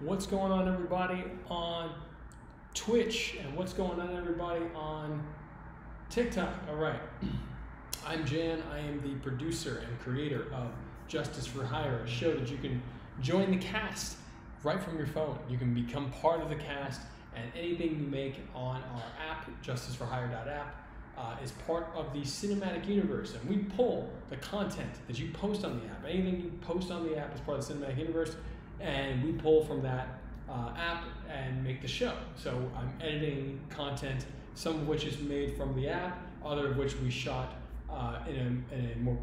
What's going on, everybody, on Twitch, and what's going on, everybody, on TikTok? All right, I'm Jan. I am the producer and creator of Justice for Hire, a show that you can join the cast right from your phone. You can become part of the cast, and anything you make on our app, justiceforhire.app, is part of the cinematic universe, and we pull the content that you post on the app. Anything you post on the app is part of the cinematic universe, and we pull from that app and make the show. So I'm editing content, some of which is made from the app, other of which we shot in a more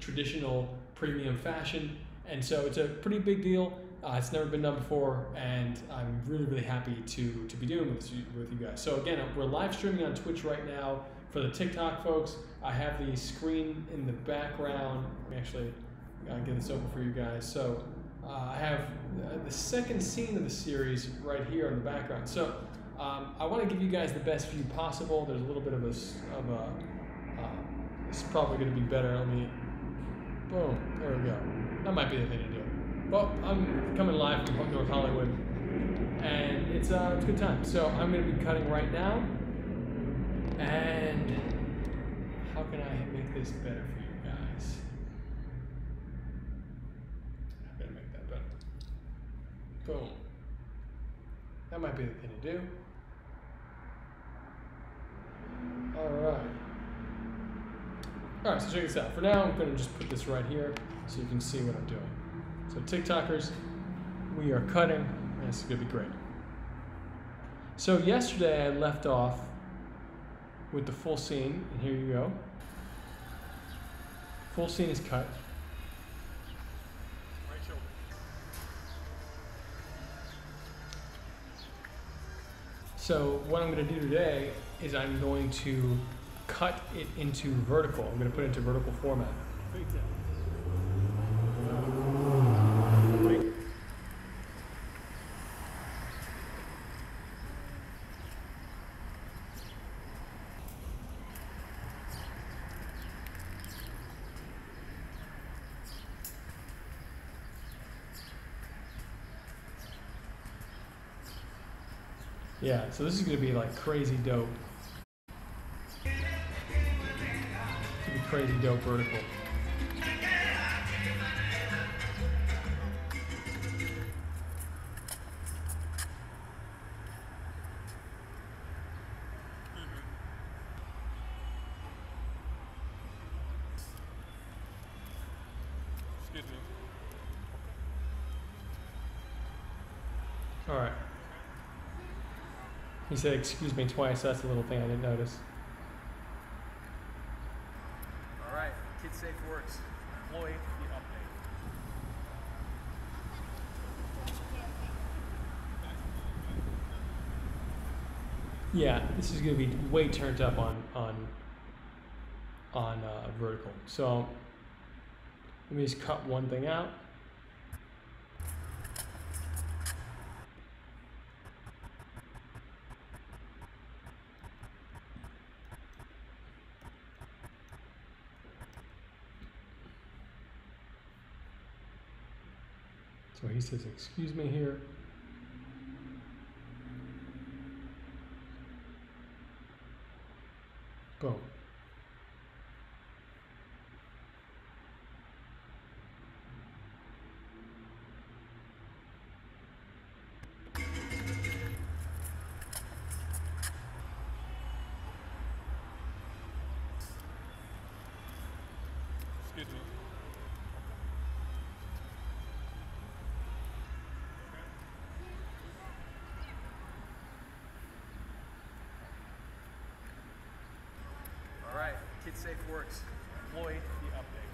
traditional premium fashion, and so it's a pretty big deal. It's never been done before, and I'm really happy to be doing this with you guys. So again, we're live streaming on Twitch right now. For the TikTok folks, I have the screen in the background. Actually, I'll get this open for you guys. So I have the second scene of the series right here in the background. So I want to give you guys the best view possible. There's a little bit of a it's probably going to be better. Let me, boom, there we go. That might be the thing to do. Well, I'm coming live from North Hollywood, and it's a good time. So I'm going to be cutting right now, and how can I make this better for you guys? I gotta make that better. Boom. That might be the thing to do. All right, so check this out. For now, I'm going to just put this right here so you can see what I'm doing. So TikTokers, we are cutting, and this is going to be great. So yesterday I left off with the full scene, and here you go. Full scene is cut. Right shoulder. So what I'm going to do today is I'm going to cut it into vertical. I'm going to put it into vertical format. Yeah, so this is going to be like crazy dope. It's going to be crazy dope vertical. Excuse me. All right. He said, excuse me, twice. That's a little thing I didn't notice. All right, Kid Safe Works. Employee, the update. Yeah, this is going to be way turned up on vertical. So let me just cut one thing out. So he says, excuse me here. Boom. Excuse me. All right, Kid Safe Works. Employee, the update.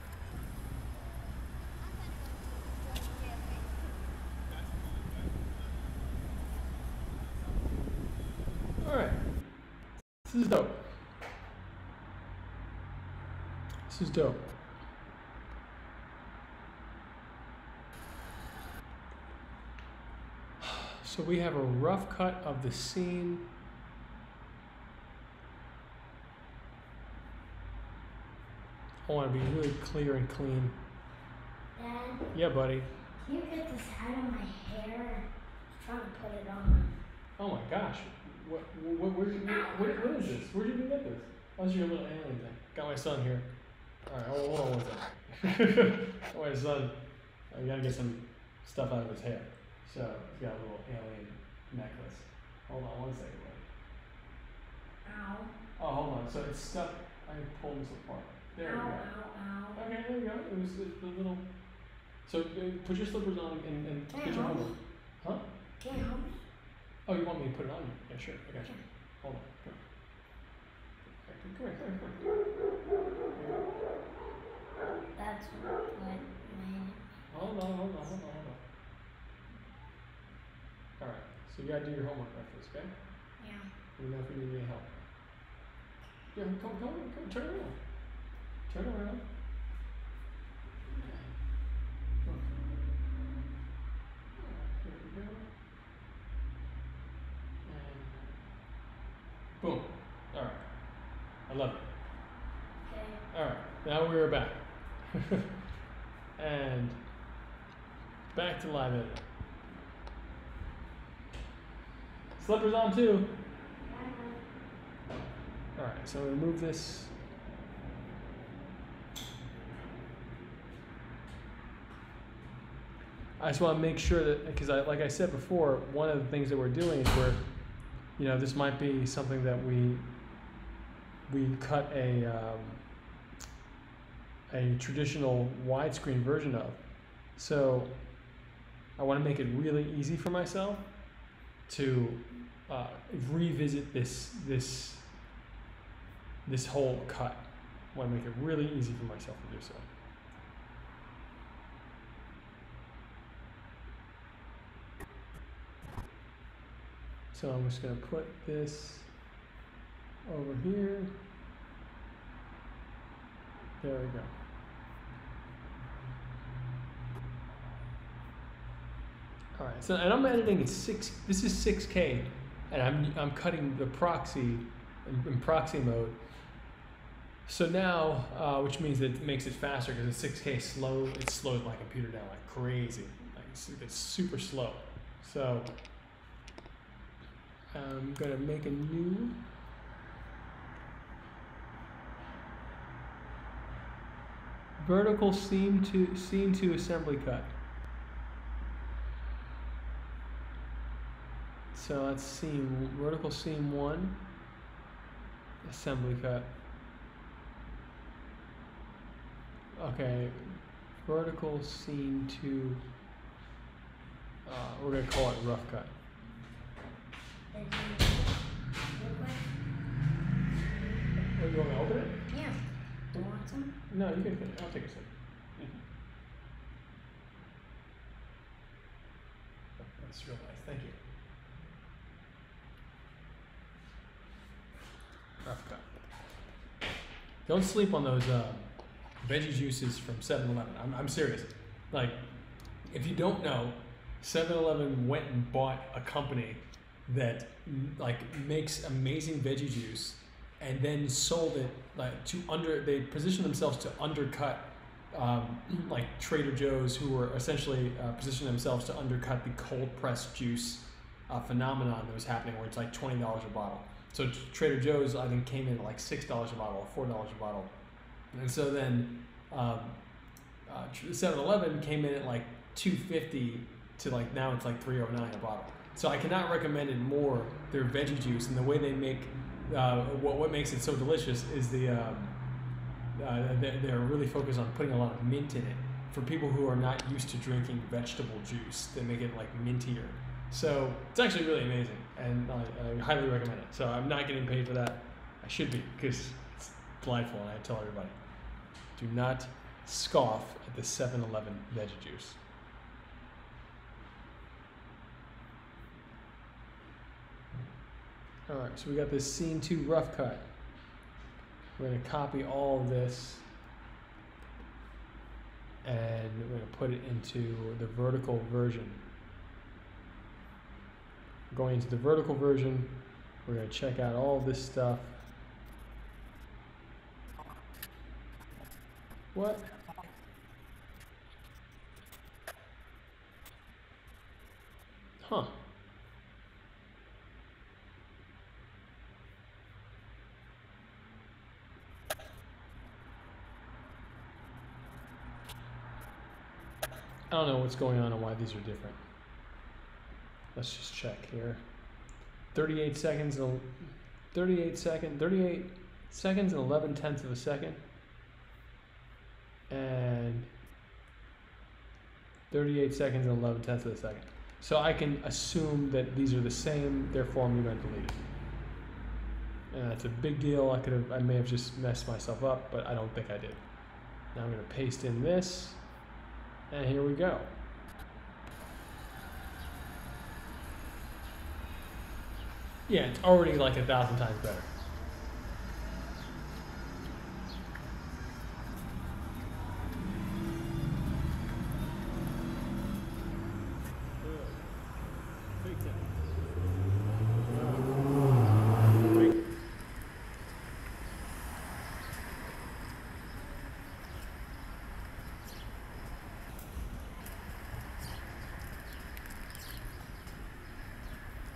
All right. This is dope. This is dope. So we have a rough cut of the scene. I want to be really clear and clean. Dad? Yeah, buddy. Can you get this out of my hair? Oh my gosh. What is this? Where'd you even get this? How's your little alien thing? Got my son here. Alright, hold on one second. My son, I gotta get some stuff out of his hair. So, he's got a little alien necklace. Hold on one second, buddy. Ow. Oh, hold on. So it's stuck. I can pull this apart. There we go. Ow. Okay, there you go. It was the little. So put your slippers on and get your homework. Huh? Can you help me? Oh, you want me to put it on you? Yeah, sure. I got you. Hold on. Come here. That's what made it. Hold on. Alright. So you gotta do your homework after this, okay? Yeah. Let me know if you need any help. Yeah, come, turn around. Turn around. Here we go. And boom. Alright. I love it. Okay. Alright, now we're back. And back to live editing. Slippers on too. Alright, so I'm going to move this. I just want to make sure that, because like I said before, one of the things that we're doing is this might be something that we cut a traditional widescreen version of. So I want to make it really easy for myself to revisit this whole cut. I want to make it really easy for myself to do so. So I'm just going to put this over here. There we go. All right. So, and I'm editing at this is 6K, and I'm cutting the proxy in proxy mode. So now, which means that it makes it faster because the 6K slow. It slows my computer down like crazy. Like it's super slow. So I'm gonna make a new. Vertical scene to assembly cut. So that's vertical seam 1, assembly cut. Okay, vertical seam 2. We're gonna call it rough cut. Oh, you want me to open it? Yeah. Do you want some? No, you can finish. I'll take a sip. That's real nice. Thank you. Rough cut. Don't sleep on those veggie juices from 7-Eleven. I'm serious. Like, if you don't know, 7-Eleven went and bought a company that makes amazing veggie juice, and then sold it they positioned themselves to undercut like Trader Joe's, who were essentially positioning themselves to undercut the cold pressed juice phenomenon that was happening, where it's like $20 a bottle. So Trader Joe's, I think, came in at like $6 a bottle or $4 a bottle, and so then 7-Eleven came in at like $2.50 to like now it's like $3.09 a bottle. So I cannot recommend it more. Their veggie juice, and the way they make what makes it so delicious is they're really focused on putting a lot of mint in it. For people who are not used to drinking vegetable juice, they make it like mintier. So it's actually really amazing, and I highly recommend it. So I'm not getting paid for that. I should be, because it's delightful, and I tell everybody, do not scoff at the 7-Eleven veggie juice. All right, so we got this scene 2 rough cut. We're going to copy all of this, and we're going to put it into the vertical version. Going into the vertical version, we're going to check out all of this stuff. What? Huh. I don't know what's going on and why these are different. Let's just check here. 38 seconds and 38 seconds and 11/10 of a second. And 38 seconds and 11/10 of a second. So I can assume that these are the same, therefore I'm going to delete it. And that's a big deal. I may have just messed myself up, but I don't think I did. Now I'm going to paste in this, and here we go. Yeah, it's already like 1,000 times better.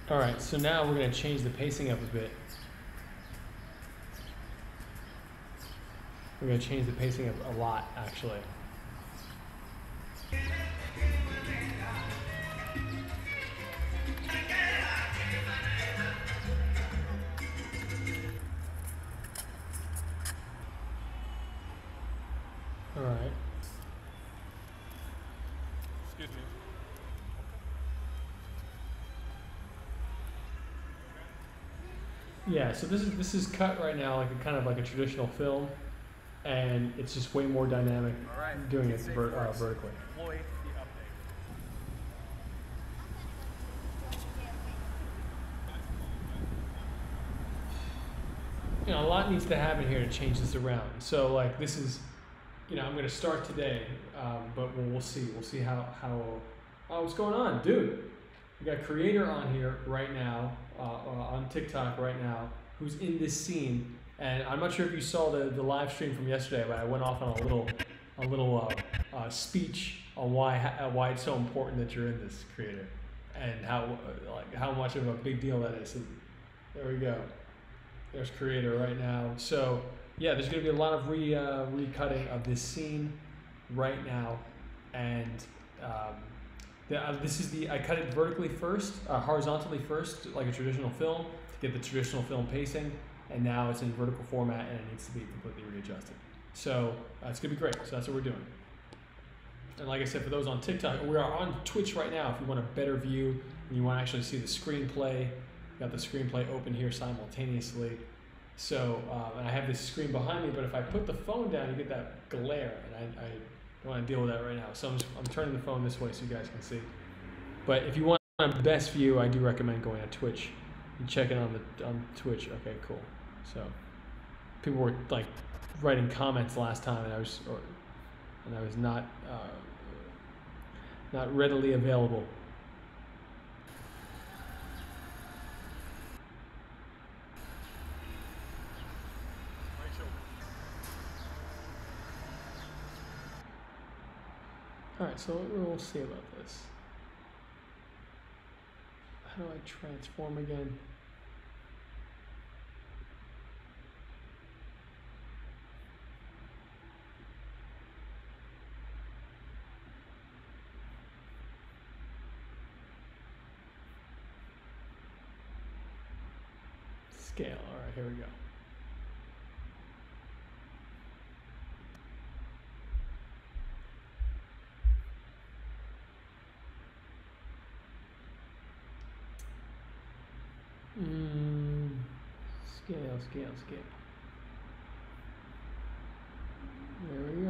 All right, so now we're going to change the pacing up a bit. We're going to change the pacing up a lot, actually. All right. Excuse me. Yeah, so this is cut right now like a kind of like a traditional film, and it's just way more dynamic doing it vertically. Deploy the update. You know, a lot needs to happen here to change this around. So like this is, you know, I'm going to start today, but we'll see. We'll see how. Oh, what's going on, dude? We got creator on here right now, on TikTok right now, who's in this scene. And I'm not sure if you saw the live stream from yesterday, but I went off on a little speech on why it's so important that you're in this, creator, and how much of a big deal that is. And there we go. There's creator right now. So yeah, there's going to be a lot of recutting of this scene right now, and I cut it vertically first, horizontally first, like a traditional film, to get the traditional film pacing, and now it's in vertical format and it needs to be completely readjusted. So it's gonna be great. So that's what we're doing. And like I said, for those on TikTok, we are on Twitch right now. If you want a better view and you want to actually see the screenplay, got the screenplay open here simultaneously. So and I have this screen behind me, but if I put the phone down, you get that glare, and I don't want to deal with that right now. So I'm turning the phone this way so you guys can see. But if you want a best view, I do recommend going to Twitch and checking on Twitch. Okay, cool. So people were like writing comments last time, and I was not readily available. All right, so we'll see about this. How do I transform again? Scale. All right, here we go. Scale. There we go.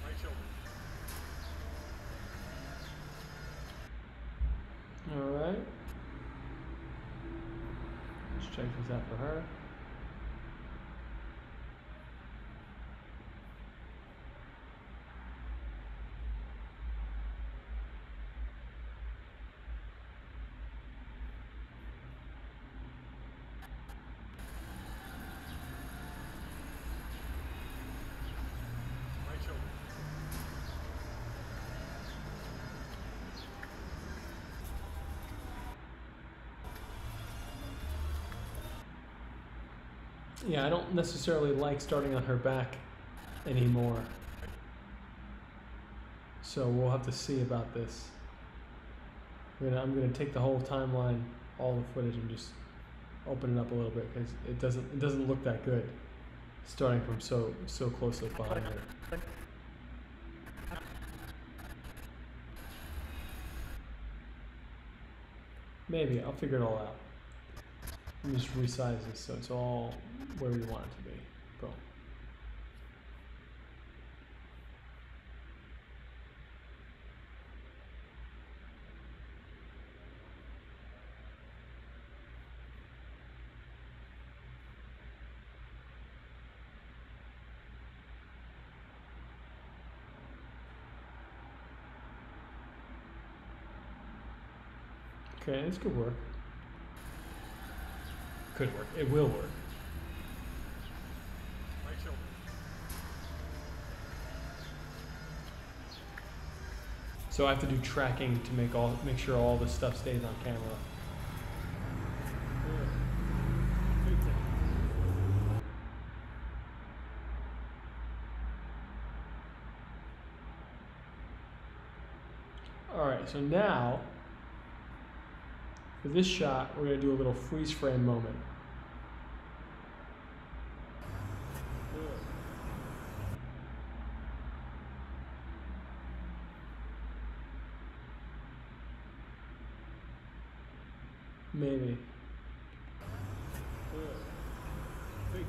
Right shoulder. All right. Let's check this out for her. Yeah, I don't necessarily like starting on her back anymore. So we'll have to see about this. I'm gonna take the whole timeline, all the footage, and just open it up a little bit because it doesn't look that good starting from so closely behind her. Maybe I'll figure it all out. Let me just resize this so it's all where we want it to be. Boom. Okay, this could work. Could work. It will work. Right shoulder. So I have to do tracking to make sure all this stuff stays on camera. Good. Good. All right, so now for this shot, we're gonna do a little freeze frame moment. Maybe. Good. Good.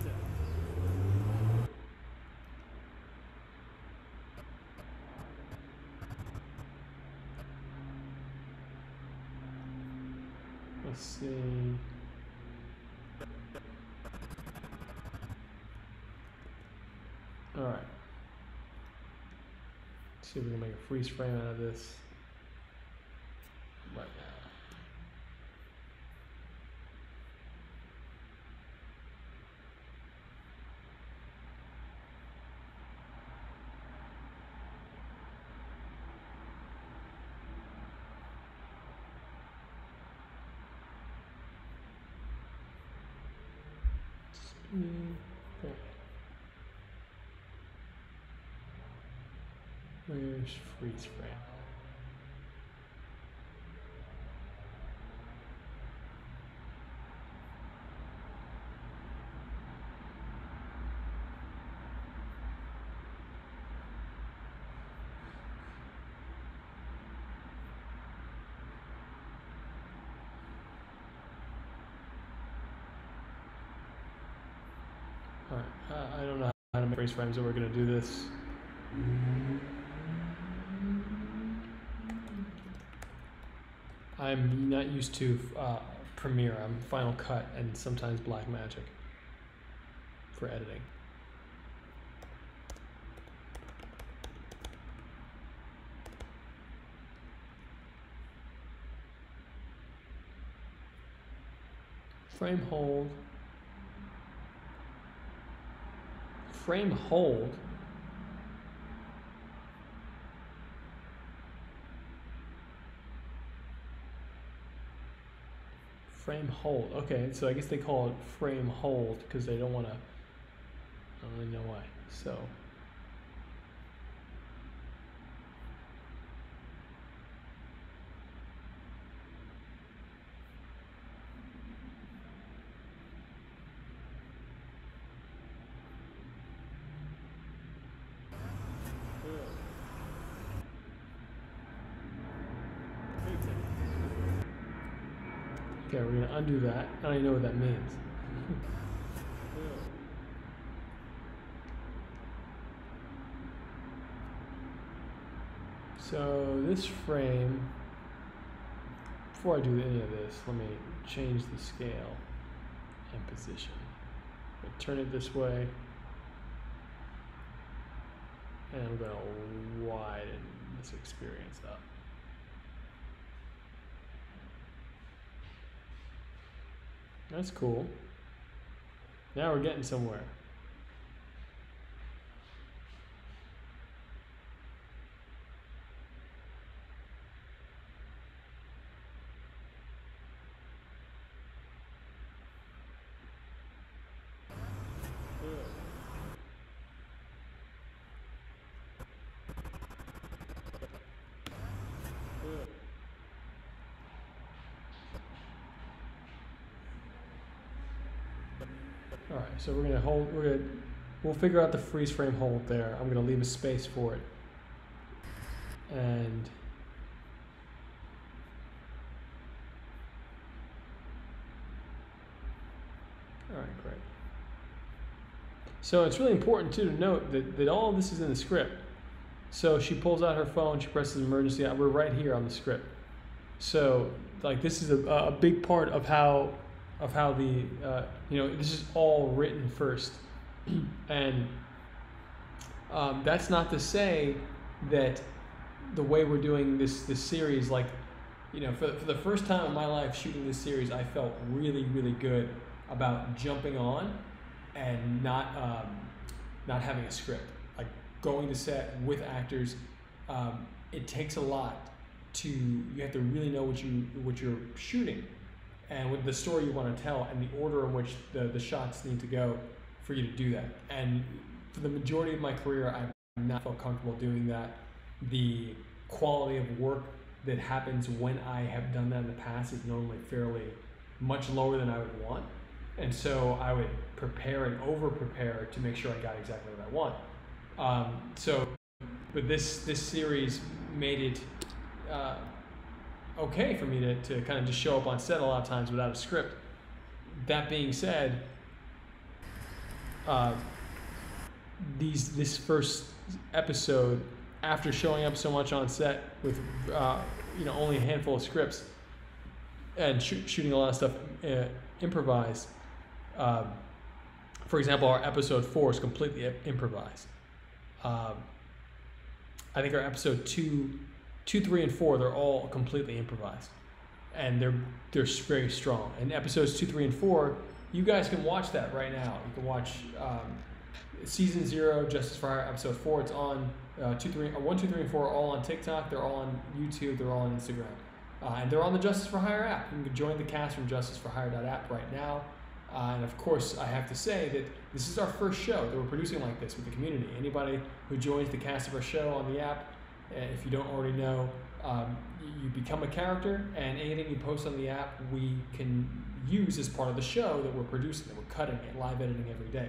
Let's see. All right. See if we can make a freeze frame out of this right now. Okay. Where's freeze frame? All right. I don't know how to make freeze frames, so we're gonna do this. I'm not used to Premiere. I'm Final Cut and sometimes Blackmagic for editing. Frame hold. Frame hold. Frame hold. Okay, so I guess they call it frame hold because they don't want to. I don't really know why. So. Okay, we're gonna undo that. I don't even know what that means. So this frame, before I do any of this, let me change the scale and position. I'll turn it this way, and I'm gonna widen this experience up. That's cool. Now we're getting somewhere. All right, so we'll figure out the freeze frame hold there. I'm gonna leave a space for it. And all right, great. So it's really important too to note that all of this is in the script. So she pulls out her phone, she presses emergency. We're right here on the script. So like this is a big part of how the this is all written first, and that's not to say that the way we're doing this series, like for the first time in my life shooting this series, I felt really good about jumping on and not having a script. Like going to set with actors, it takes a lot. You have to really know what you're shooting and what the story you want to tell and the order in which the shots need to go for you to do that. And for the majority of my career, I've not felt comfortable doing that. The quality of work that happens when I have done that in the past is normally fairly much lower than I would want. And so I would prepare and over-prepare to make sure I got exactly what I want. But this series made it okay for me to kind of just show up on set a lot of times without a script. That being said, this first episode, after showing up so much on set with only a handful of scripts and shooting a lot of stuff improvised. For example, our episode 4 is completely improvised. I think our episode 2, 3, and 4, they're all completely improvised, and they're very strong. And episodes 2, 3, and 4, you guys can watch that right now. You can watch season 0, Justice for Hire, episode 4. It's on 1, 2, 3, and 4 are all on TikTok. They're all on YouTube. They're all on Instagram, and they're on the Justice for Hire app. You can join the cast from justiceforhire.app right now. And of course, I have to say that this is our first show that we're producing like this with the community. Anybody who joins the cast of our show on the app, if you don't already know, you become a character, and anything you post on the app we can use as part of the show that we're producing, that we're cutting and live editing every day.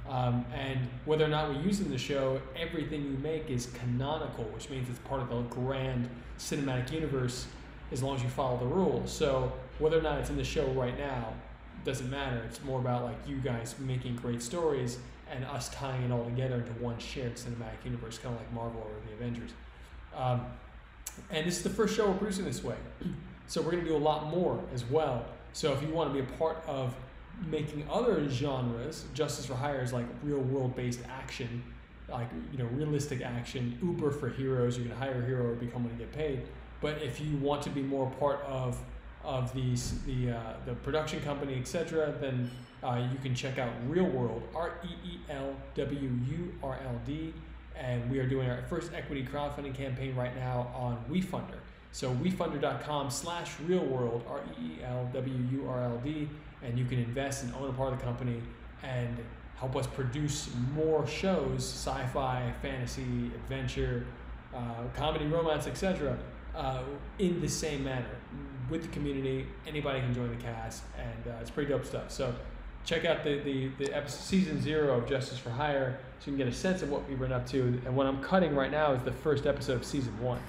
And whether or not we use it in the show, everything you make is canonical, which means it's part of the grand cinematic universe as long as you follow the rules. So whether or not it's in the show right now doesn't matter. It's more about like you guys making great stories and us tying it all together into one shared cinematic universe, kind of like Marvel or the Avengers. And this is the first show we're producing this way. So we're going to do a lot more as well. So if you want to be a part of making other genres, Justice for Hire is like real world based action, like realistic action. Uber for heroes, you can hire a hero or become one and get paid. But if you want to be more part of the production company, etc., then you can check out Real World, REELWURLD, and we are doing our first equity crowdfunding campaign right now on WeFunder. So WeFunder.com/realworld, REELWURLD, and you can invest and own a part of the company and help us produce more shows, sci-fi, fantasy, adventure, comedy, romance, etc., in the same manner with the community. Anybody can join the cast, and it's pretty dope stuff. So check out the episode, season 0 of Justice for Hire, so you can get a sense of what we've been up to. And what I'm cutting right now is the first episode of season 1.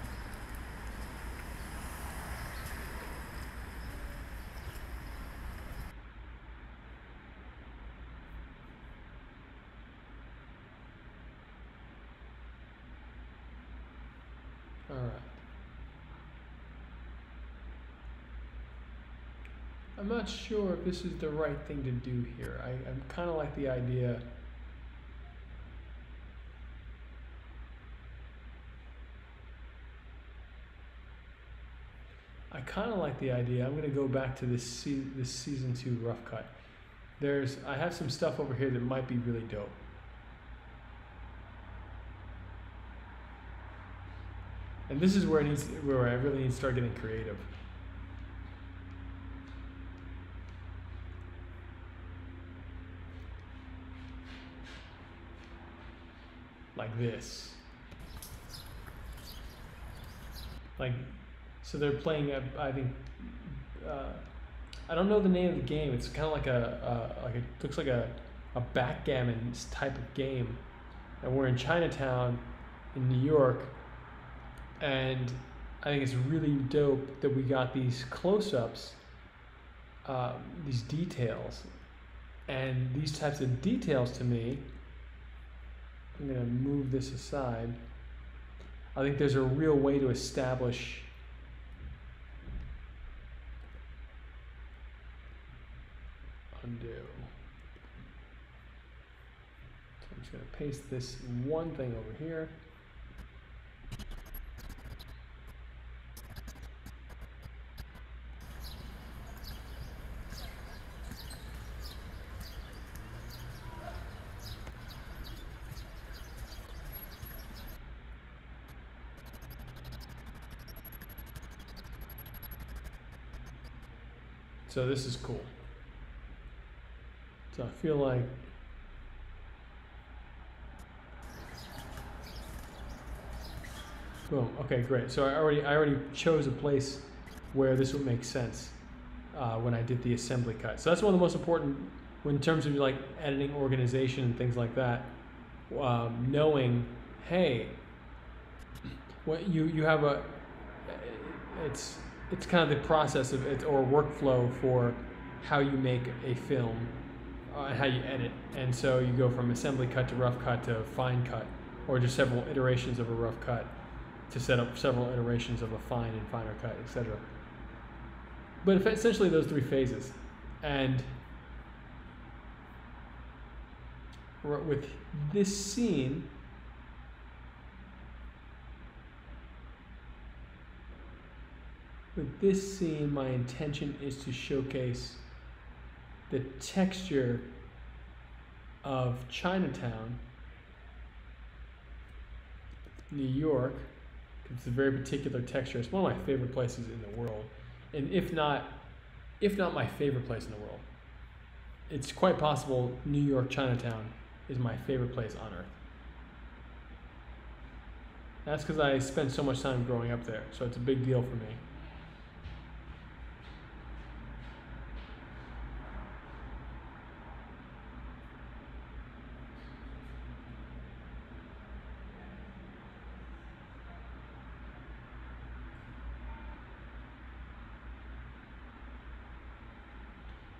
All right. I'm not sure if this is the right thing to do here. I'm kind of like the idea. I'm going to go back to this season 2 rough cut. I have some stuff over here that might be really dope. And this is where I really need to start getting creative. Like this. So they're playing, I think, I don't know the name of the game. It's kind of like it looks like a a backgammon type of game, and we're in Chinatown in New York, and I think it's really dope that we got these close-ups, these details, and these types of details to me, I'm gonna move this aside. I think there's a real way to establish undo. So I'm just gonna paste this one thing over here. So this is cool. So I feel like boom. Okay, great. So I already chose a place where this would make sense when I did the assembly cut. So that's one of the most important in terms of like editing organization and things like that. Knowing, hey, what you have a it's kind of the process of it or workflow for how you make a film and how you edit. And so you go from assembly cut to rough cut to fine cut, or just several iterations of a rough cut to set up several iterations of a fine and finer cut, etc. But essentially those three phases. And with this scene, my intention is to showcase the texture of Chinatown, New York. It's a very particular texture. It's one of my favorite places in the world, and if not my favorite place in the world, it's quite possible New York Chinatown is my favorite place on earth. That's because I spent so much time growing up there, so it's a big deal for me.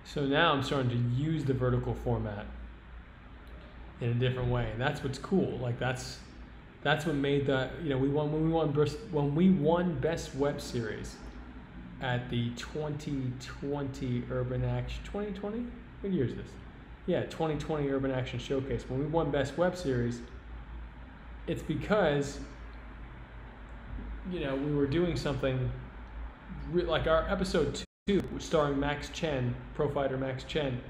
So now I'm starting to use the vertical format in a different way, and that's what's cool. Like that's what made the when we won Best Web Series at the 2020 Urban Action 2020. What year is this? Yeah, 2020 Urban Action Showcase. When we won Best Web Series, it's because we were doing something like our episode 2. Starring Max Chen, Pro Fighter Max Chen,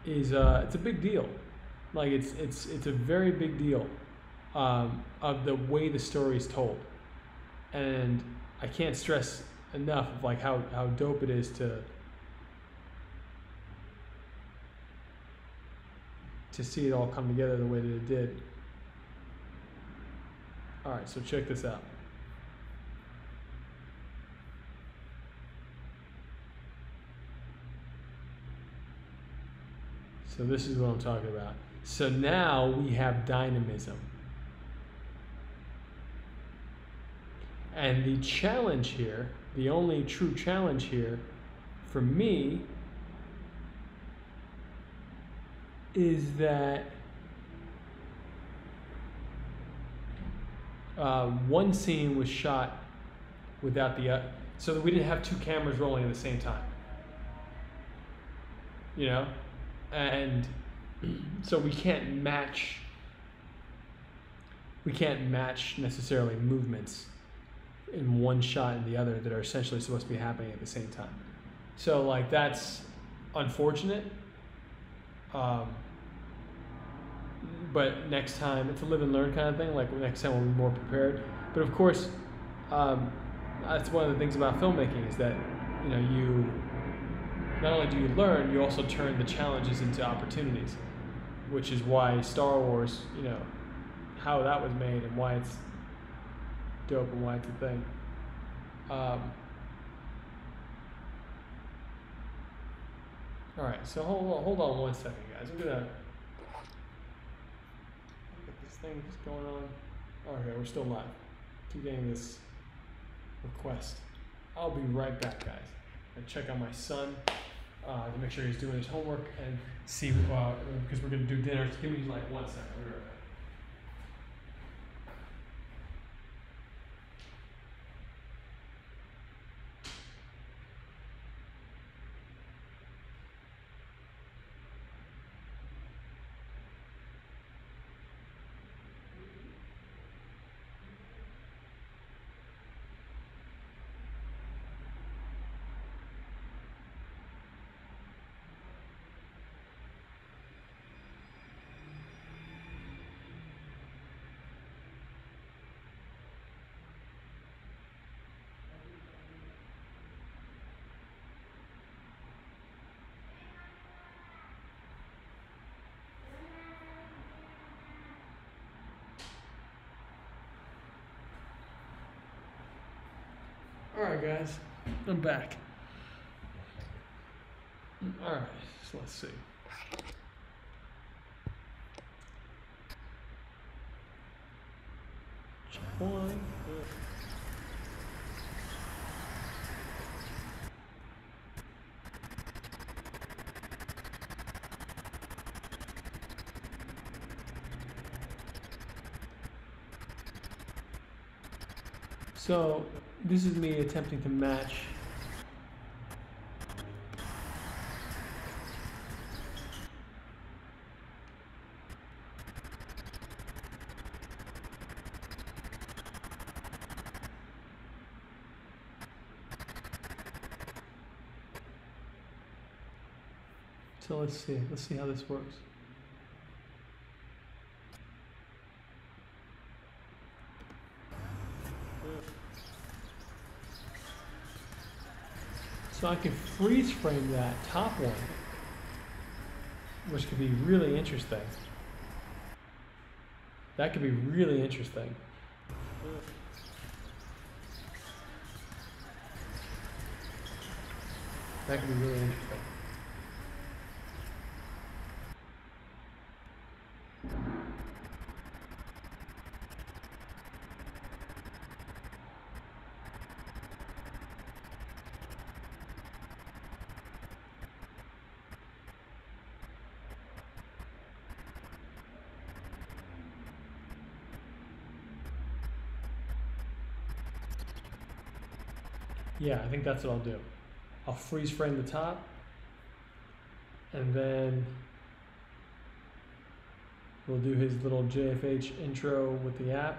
is it's a big deal. Like it's a very big deal of the way the story is told, and I can't stress enough of like how dope it is to see it all come together the way that it did. All right, so check this out. So this is what I'm talking about. So now we have dynamism. And the challenge here, the only true challenge here for me is that one scene was shot without the other, so that we didn't have two cameras rolling at the same time. And so we can't match necessarily movements in one shot and the other that are essentially supposed to be happening at the same time. So like that's unfortunate. But next time, it's a live and learn kind of thing. Like next time we'll be more prepared. But of course, that's one of the things about filmmaking is that you not only do you learn, you also turn the challenges into opportunities, which is why Star Wars, how that was made and why it's dope and why it's a thing. All right, so hold on 1 second, guys. I'm gonna get this thing just going on. Okay, we're still live. Keep getting this request. I'll be right back, guys. I check on my son to make sure he's doing his homework and see because we're gonna do dinner. Give me like 1 second. I'll be right back. Alright guys, I'm back. Alright, so let's see. Check one. So this is me attempting to match so let's see how this works. So I can freeze frame that top one, which could be really interesting. That could be really interesting. That could be really interesting. Yeah, I think that's what I'll do. I'll freeze frame the top, and then we'll do his little JFH intro with the app.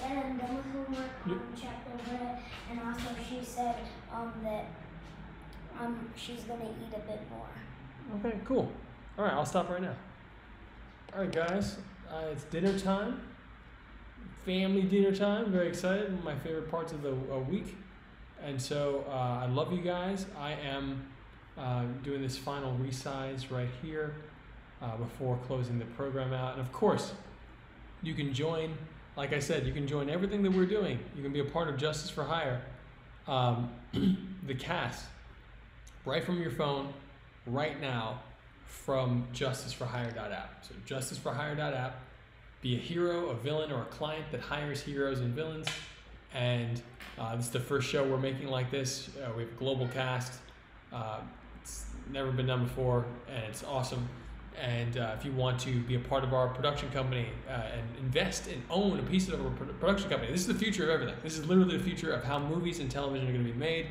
And then homework checked over it, and also she said that she's gonna eat a bit more. Okay, cool. All right, I'll stop right now. All right, guys, it's dinner time. Family dinner time. Very excited. One of my favorite parts of the week. And so I love you guys. I am doing this final resize right here before closing the program out. And of course, you can join. Like I said, you can join everything that we're doing. You can be a part of Justice for Hire, the cast, right from your phone, right now, from justiceforhire.app. So justiceforhire.app, be a hero, a villain, or a client that hires heroes and villains. And this is the first show we're making like this. We have a global cast. It's never been done before, and it's awesome. And if you want to be a part of our production company and invest and own a piece of our production company, this is the future of everything. This is literally the future of how movies and television are going to be made,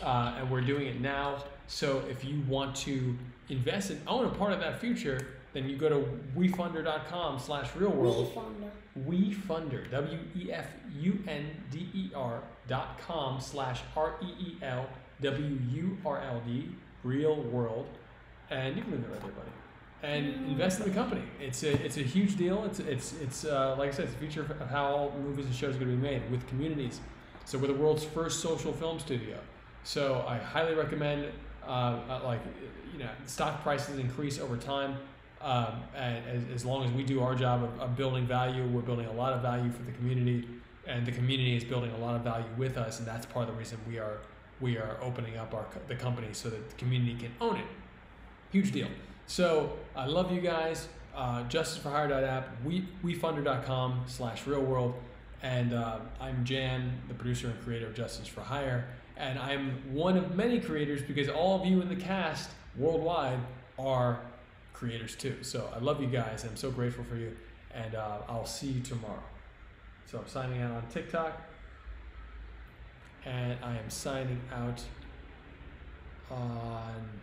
and we're doing it now. So if you want to invest and own a part of that future, then you go to wefunder.com/realworld. WeFunder, WeFunder.com/REELWURLD, Real World, and you can leave it right there, buddy. And invest in the company. It's a huge deal. It's like I said, it's the future of how all movies and shows are going to be made with communities. So we're the world's first social film studio. So I highly recommend. Stock prices increase over time. And as long as we do our job of building value, we're building a lot of value for the community, and the community is building a lot of value with us, and that's part of the reason we are opening up the company so that the community can own it. Huge deal. So I love you guys. JusticeForHire.app, wefunder.com/realworld, and I'm Jan, the producer and creator of Justice for Hire, and I'm one of many creators because all of you in the cast worldwide are creators too. So I love you guys. I'm so grateful for you, and I'll see you tomorrow. So I'm signing out on TikTok, and I am signing out on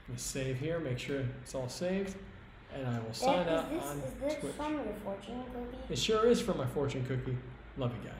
let me save here, make sure it's all saved, and I will sign out on Twitch. Is this from your fortune cookie? It sure is from my fortune cookie. Love you guys.